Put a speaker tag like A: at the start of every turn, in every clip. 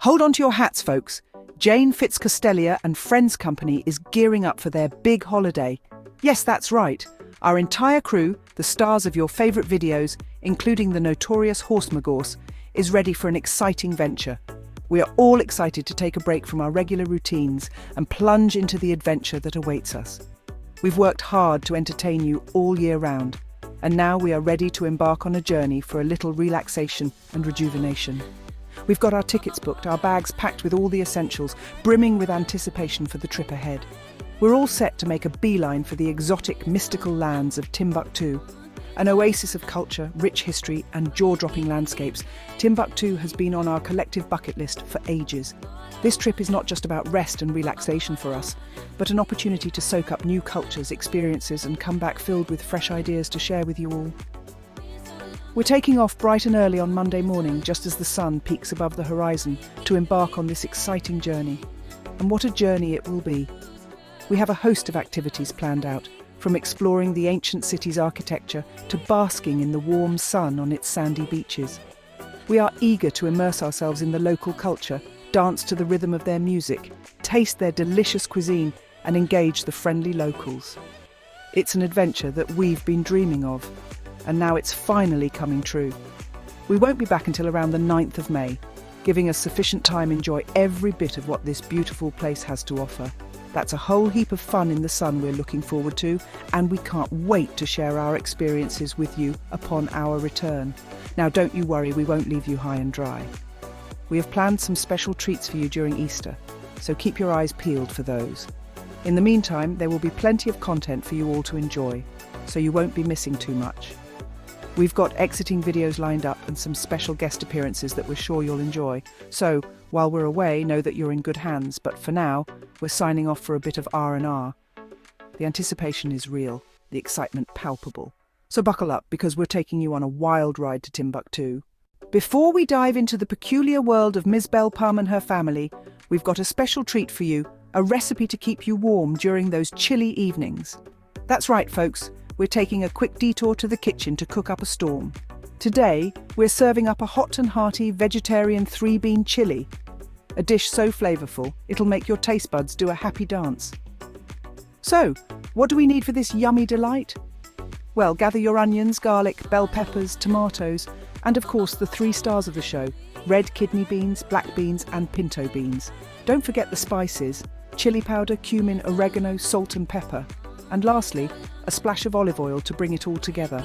A: Hold on to your hats, folks. Jane Fitzcostellia and Friends Company is gearing up for their big holiday. Yes, that's right. Our entire crew, the stars of your favourite videos, including the notorious MgGorse, is ready for an exciting venture. We are all excited to take a break from our regular routines and plunge into the adventure that awaits us. We've worked hard to entertain you all year round, and now we are ready to embark on a journey for a little relaxation and rejuvenation. We've got our tickets booked, our bags packed with all the essentials, brimming with anticipation for the trip ahead. We're all set to make a beeline for the exotic, mystical lands of Timbuktu. An oasis of culture, rich history and jaw-dropping landscapes, Timbuktu has been on our collective bucket list for ages. This trip is not just about rest and relaxation for us, but an opportunity to soak up new cultures, experiences and come back filled with fresh ideas to share with you all. We're taking off bright and early on Monday morning, just as the sun peaks above the horizon, to embark on this exciting journey. And what a journey it will be. We have a host of activities planned out, from exploring the ancient city's architecture to basking in the warm sun on its sandy beaches. We are eager to immerse ourselves in the local culture, dance to the rhythm of their music, taste their delicious cuisine and engage the friendly locals. It's an adventure that we've been dreaming of, and now it's finally coming true. We won't be back until around the 9th of May, giving us sufficient time to enjoy every bit of what this beautiful place has to offer. That's a whole heap of fun in the sun we're looking forward to, and we can't wait to share our experiences with you upon our return. Now don't you worry, we won't leave you high and dry. We have planned some special treats for you during Easter, so keep your eyes peeled for those. In the meantime, there will be plenty of content for you all to enjoy, so you won't be missing too much. We've got exiting videos lined up and some special guest appearances that we're sure you'll enjoy. So, while we're away, know that you're in good hands, but for now, we're signing off for a bit of R&R. The anticipation is real, the excitement palpable. So buckle up, because we're taking you on a wild ride to Timbuktu. Before we dive into the peculiar world of Ms. Belpum and her family, we've got a special treat for you, a recipe to keep you warm during those chilly evenings. That's right, folks. We're taking a quick detour to the kitchen to cook up a storm. Today, we're serving up a hot and hearty vegetarian 3-bean chili. A dish so flavourful, it'll make your taste buds do a happy dance. So, what do we need for this yummy delight? Well, gather your onions, garlic, bell peppers, tomatoes, and of course the 3 stars of the show, red kidney beans, black beans and pinto beans. Don't forget the spices, chili powder, cumin, oregano, salt and pepper. And lastly, a splash of olive oil to bring it all together.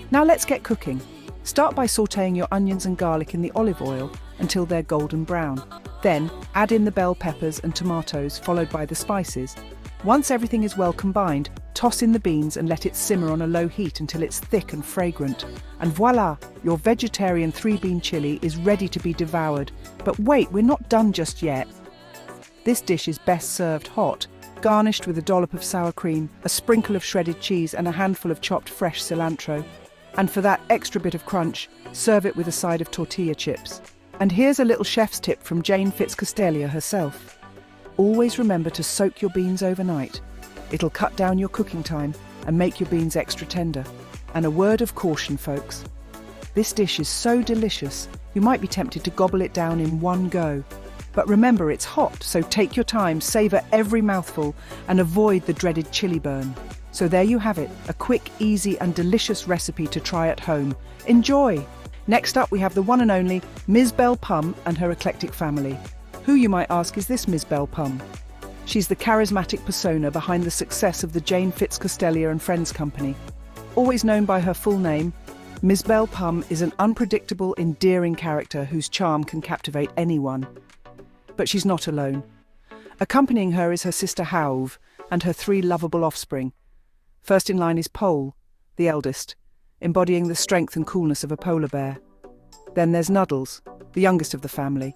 A: Now let's get cooking. Start by sautéing your onions and garlic in the olive oil until they're golden brown. Then add in the bell peppers and tomatoes, followed by the spices. Once everything is well combined, toss in the beans and let it simmer on a low heat until it's thick and fragrant. And voila, your vegetarian 3-bean chili is ready to be devoured. But wait, we're not done just yet. This dish is best served hot, garnished with a dollop of sour cream, a sprinkle of shredded cheese and a handful of chopped fresh cilantro. And for that extra bit of crunch, serve it with a side of tortilla chips. And here's a little chef's tip from Jane Fitzcostellia herself. Always remember to soak your beans overnight. It'll cut down your cooking time and make your beans extra tender. And a word of caution, folks. This dish is so delicious, you might be tempted to gobble it down in one go. But remember, it's hot, so take your time, savour every mouthful, and avoid the dreaded chili burn. So there you have it, a quick, easy and delicious recipe to try at home. Enjoy! Next up, we have the one and only Ms. Belpum and her eclectic family. Who, you might ask, is this Ms. Belpum? She's the charismatic persona behind the success of the Jane Fitzcostellia and Friends Company. Always known by her full name, Ms. Belpum is an unpredictable, endearing character whose charm can captivate anyone. But she's not alone. Accompanying her is her sister Hauve and her 3 lovable offspring. First in line is Pole, the eldest, embodying the strength and coolness of a polar bear. Then there's Nuddles, the youngest of the family.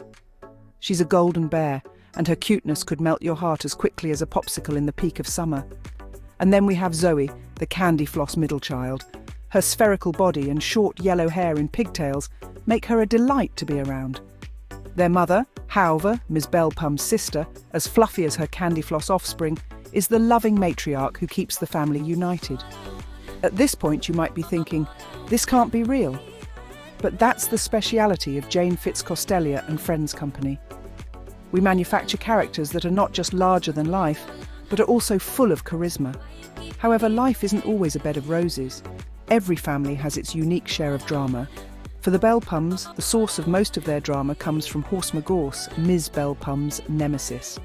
A: She's a golden bear, and her cuteness could melt your heart as quickly as a popsicle in the peak of summer. And then we have Zoe, the candy floss middle child. Her spherical body and short yellow hair in pigtails make her a delight to be around. Their mother, Hauve, Ms. Belpum's sister, as fluffy as her candy floss offspring, is the loving matriarch who keeps the family united. At this point you might be thinking, this can't be real. But that's the speciality of Jane Fitzcostellia and Friends Company. We manufacture characters that are not just larger than life, but are also full of charisma. However, life isn't always a bed of roses. Every family has its unique share of drama. For the Bellpums, the source of most of their drama comes from Horse MgGorse, Ms. Bellpum's nemesis.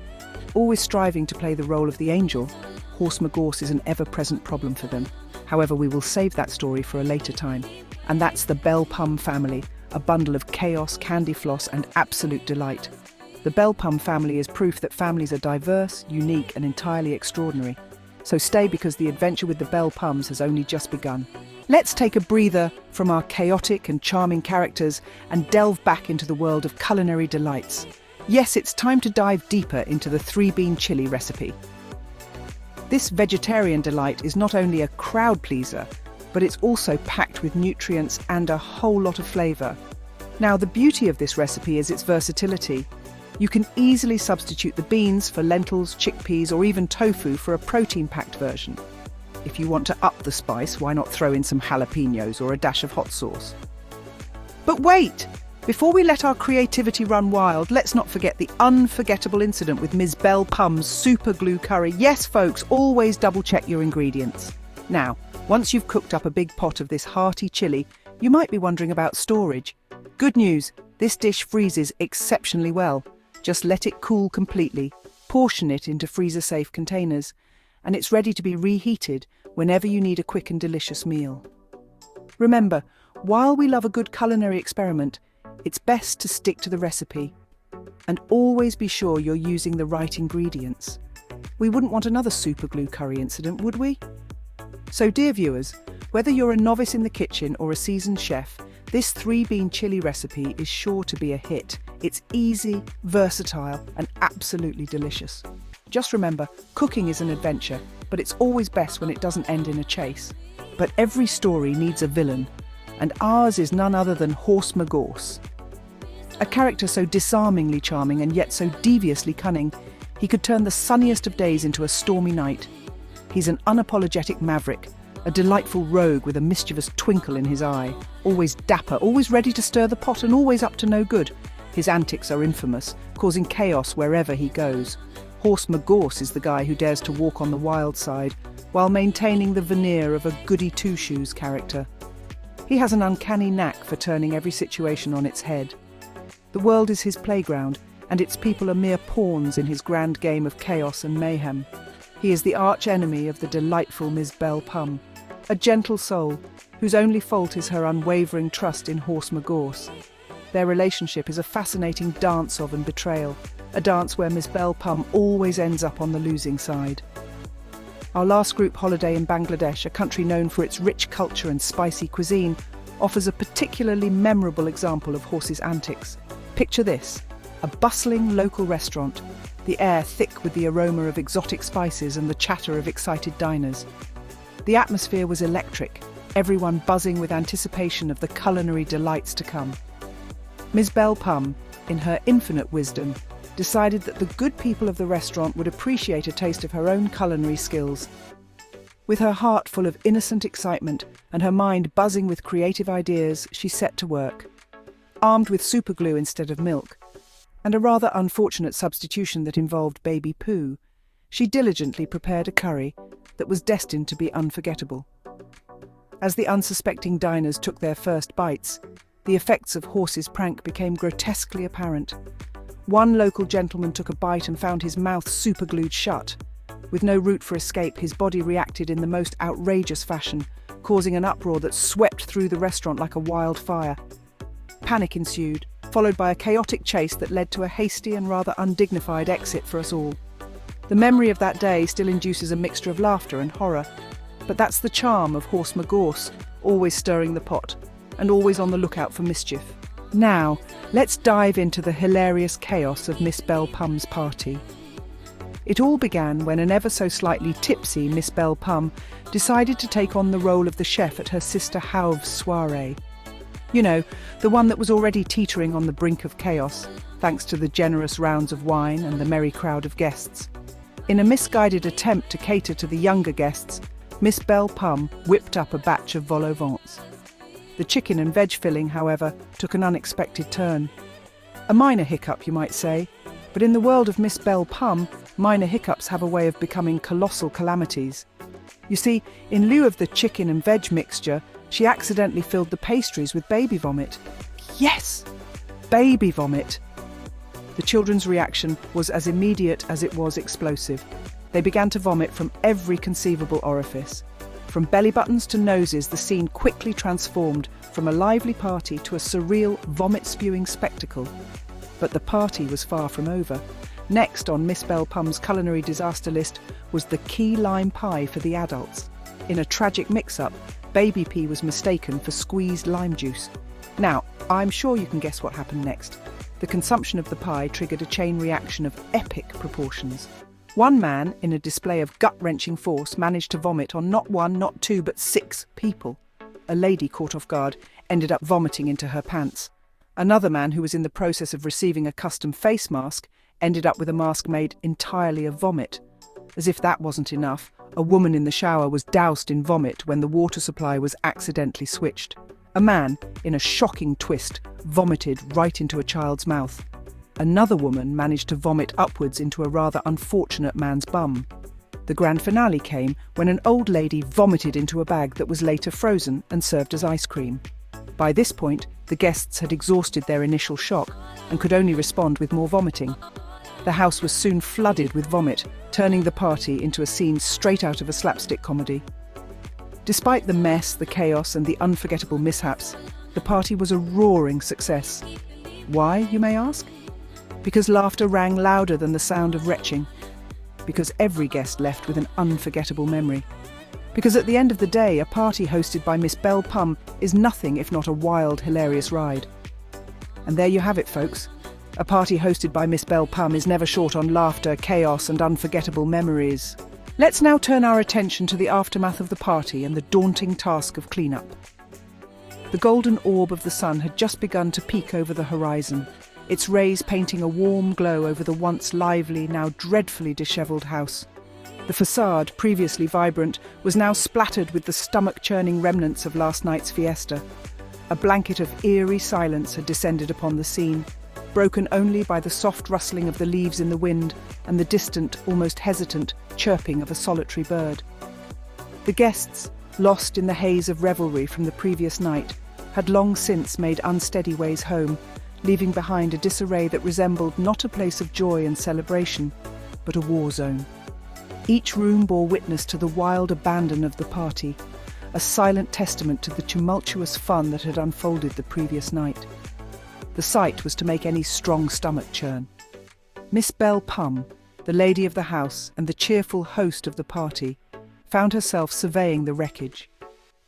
A: Always striving to play the role of the angel, Horse MgGorse is an ever-present problem for them. However, we will save that story for a later time. And that's the Bellpum family, a bundle of chaos, candy floss, and absolute delight. The Bellpum family is proof that families are diverse, unique, and entirely extraordinary. So stay, because the adventure with the Bellpums has only just begun. Let's take a breather from our chaotic and charming characters and delve back into the world of culinary delights. Yes, it's time to dive deeper into the 3-bean chili recipe. This vegetarian delight is not only a crowd pleaser, but it's also packed with nutrients and a whole lot of flavour. Now, the beauty of this recipe is its versatility. You can easily substitute the beans for lentils, chickpeas, or even tofu for a protein-packed version. If you want to up the spice, why not throw in some jalapenos or a dash of hot sauce? But wait! Before we let our creativity run wild, let's not forget the unforgettable incident with Ms. Bellpum's super glue curry. Yes, folks, always double-check your ingredients. Now, once you've cooked up a big pot of this hearty chili, you might be wondering about storage. Good news, this dish freezes exceptionally well. Just let it cool completely, portion it into freezer-safe containers, and it's ready to be reheated whenever you need a quick and delicious meal. Remember, while we love a good culinary experiment, it's best to stick to the recipe. And always be sure you're using the right ingredients. We wouldn't want another superglue curry incident, would we? So, dear viewers, whether you're a novice in the kitchen or a seasoned chef, this 3-bean chili recipe is sure to be a hit. It's easy, versatile, and absolutely delicious. Just remember, cooking is an adventure, but it's always best when it doesn't end in a chase. But every story needs a villain, and ours is none other than Horse MgGorse. A character so disarmingly charming and yet so deviously cunning, he could turn the sunniest of days into a stormy night. He's an unapologetic maverick, a delightful rogue with a mischievous twinkle in his eye, always dapper, always ready to stir the pot, and always up to no good. His antics are infamous, causing chaos wherever he goes. Horse MgGorse is the guy who dares to walk on the wild side, while maintaining the veneer of a goody-two-shoes character. He has an uncanny knack for turning every situation on its head. The world is his playground, and its people are mere pawns in his grand game of chaos and mayhem. He is the arch-enemy of the delightful Ms. Bellpum, a gentle soul whose only fault is her unwavering trust in Horse MgGorse. Their relationship is a fascinating dance of and betrayal, a dance where Ms. Bellpum always ends up on the losing side. Our last group holiday in Bangladesh, a country known for its rich culture and spicy cuisine, offers a particularly memorable example of Horse's antics. Picture this: a bustling local restaurant, the air thick with the aroma of exotic spices and the chatter of excited diners. The atmosphere was electric, everyone buzzing with anticipation of the culinary delights to come. Ms. Bellpum, in her infinite wisdom, decided that the good people of the restaurant would appreciate a taste of her own culinary skills. With her heart full of innocent excitement and her mind buzzing with creative ideas, she set to work. Armed with superglue instead of milk, and a rather unfortunate substitution that involved baby poo, she diligently prepared a curry that was destined to be unforgettable. As the unsuspecting diners took their first bites, the effects of Horse's prank became grotesquely apparent. One local gentleman took a bite and found his mouth superglued shut. With no route for escape, his body reacted in the most outrageous fashion, causing an uproar that swept through the restaurant like a wildfire. Panic ensued, followed by a chaotic chase that led to a hasty and rather undignified exit for us all. The memory of that day still induces a mixture of laughter and horror, but that's the charm of Horse MgGorse, always stirring the pot, and always on the lookout for mischief. Now, let's dive into the hilarious chaos of Miss Bellpum's party. It all began when an ever so slightly tipsy Miss Bellpum decided to take on the role of the chef at her sister Hauv's soiree. You know, the one that was already teetering on the brink of chaos, thanks to the generous rounds of wine and the merry crowd of guests. In a misguided attempt to cater to the younger guests, Miss Bellpum whipped up a batch of vol au vents. The chicken and veg filling, however, took an unexpected turn. A minor hiccup, you might say, But in the world of Miss Belle Pum, minor hiccups have a way of becoming colossal calamities. You see, in lieu of the chicken and veg mixture, she accidentally filled the pastries with baby vomit. Yes! Baby vomit! The children's reaction was as immediate as it was explosive. They began to vomit from every conceivable orifice. From belly buttons to noses, the scene quickly transformed from a lively party to a surreal, vomit-spewing spectacle. But the party was far from over. Next on Miss Belle Pum's culinary disaster list was the key lime pie for the adults. In a tragic mix-up, baby pea was mistaken for squeezed lime juice. Now, I'm sure you can guess what happened next. The consumption of the pie triggered a chain reaction of epic proportions. One man, in a display of gut-wrenching force, managed to vomit on not one, not two, but 6 people. A lady, caught off guard, ended up vomiting into her pants. Another man, who was in the process of receiving a custom face mask, ended up with a mask made entirely of vomit. As if that wasn't enough, a woman in the shower was doused in vomit when the water supply was accidentally switched. A man, in a shocking twist, vomited right into a child's mouth. Another woman managed to vomit upwards into a rather unfortunate man's bum. The grand finale came when an old lady vomited into a bag that was later frozen and served as ice cream. By this point, the guests had exhausted their initial shock and could only respond with more vomiting. The house was soon flooded with vomit, turning the party into a scene straight out of a slapstick comedy. Despite the mess, the chaos, and the unforgettable mishaps, the party was a roaring success. Why, you may ask? Because laughter rang louder than the sound of retching. Because every guest left with an unforgettable memory. Because at the end of the day, a party hosted by Miss Belle Pum is nothing if not a wild, hilarious ride. And there you have it, folks. A party hosted by Miss Belle Pum is never short on laughter, chaos, and unforgettable memories. Let's now turn our attention to the aftermath of the party and the daunting task of cleanup. The golden orb of the sun had just begun to peek over the horizon, its rays painting a warm glow over the once lively, now dreadfully dishevelled house. The facade, previously vibrant, was now splattered with the stomach-churning remnants of last night's fiesta. A blanket of eerie silence had descended upon the scene, broken only by the soft rustling of the leaves in the wind and the distant, almost hesitant, chirping of a solitary bird. The guests, lost in the haze of revelry from the previous night, had long since made unsteady ways home, leaving behind a disarray that resembled not a place of joy and celebration, but a war zone. Each room bore witness to the wild abandon of the party, a silent testament to the tumultuous fun that had unfolded the previous night. The sight was to make any strong stomach churn. Miss Belle Pum, the lady of the house and the cheerful host of the party, found herself surveying the wreckage.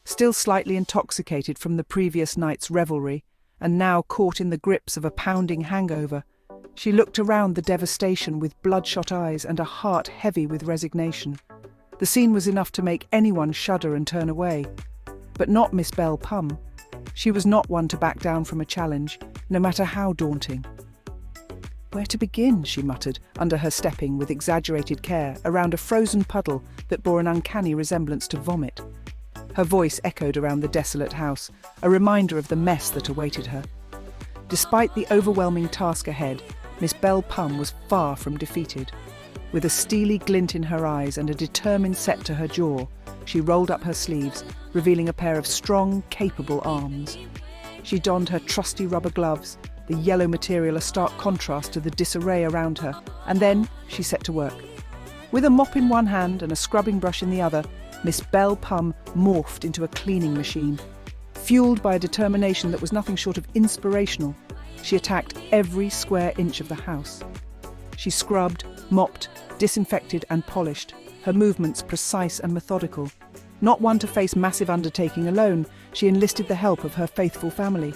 A: Still slightly intoxicated from the previous night's revelry, and now caught in the grips of a pounding hangover, she looked around the devastation with bloodshot eyes and a heart heavy with resignation. The scene was enough to make anyone shudder and turn away. But not Miss Belle Pum. She was not one to back down from a challenge, no matter how daunting. "Where to begin?" she muttered, under her stepping with exaggerated care around a frozen puddle that bore an uncanny resemblance to vomit. Her voice echoed around the desolate house, a reminder of the mess that awaited her. Despite the overwhelming task ahead, Miss Belle Pum was far from defeated. With a steely glint in her eyes and a determined set to her jaw, she rolled up her sleeves, revealing a pair of strong, capable arms. She donned her trusty rubber gloves, the yellow material a stark contrast to the disarray around her, and then she set to work. With a mop in one hand and a scrubbing brush in the other, Miss Belle Pum morphed into a cleaning machine. Fueled by a determination that was nothing short of inspirational, she attacked every square inch of the house. She scrubbed, mopped, disinfected and polished, her movements precise and methodical. Not one to face massive undertaking alone, she enlisted the help of her faithful family.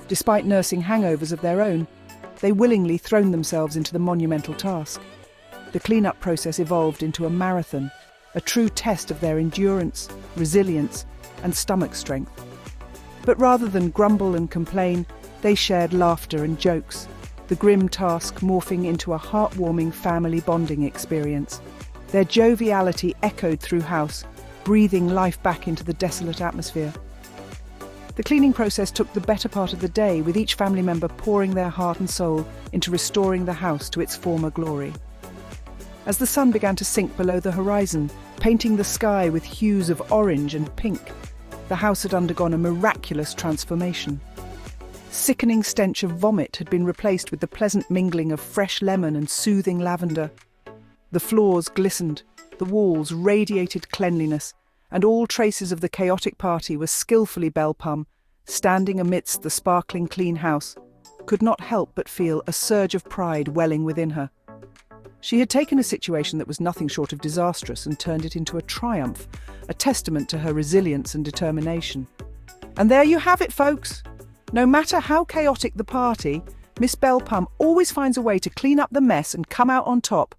A: Despite nursing hangovers of their own, they willingly thrown themselves into the monumental task. The clean-up process evolved into a marathon, a true test of their endurance, resilience and stomach strength. But rather than grumble and complain, they shared laughter and jokes, the grim task morphing into a heartwarming family bonding experience. Their joviality echoed through house, breathing life back into the desolate atmosphere. The cleaning process took the better part of the day, with each family member pouring their heart and soul into restoring the house to its former glory. As the sun began to sink below the horizon, painting the sky with hues of orange and pink, the house had undergone a miraculous transformation. Sickening stench of vomit had been replaced with the pleasant mingling of fresh lemon and soothing lavender. The floors glistened, the walls radiated cleanliness, and all traces of the chaotic party were skillfully Belpum, standing amidst the sparkling clean house, could not help but feel a surge of pride welling within her. She had taken a situation that was nothing short of disastrous and turned it into a triumph, a testament to her resilience and determination. And there you have it, folks. No matter how chaotic the party, Miss Belpum always finds a way to clean up the mess and come out on top.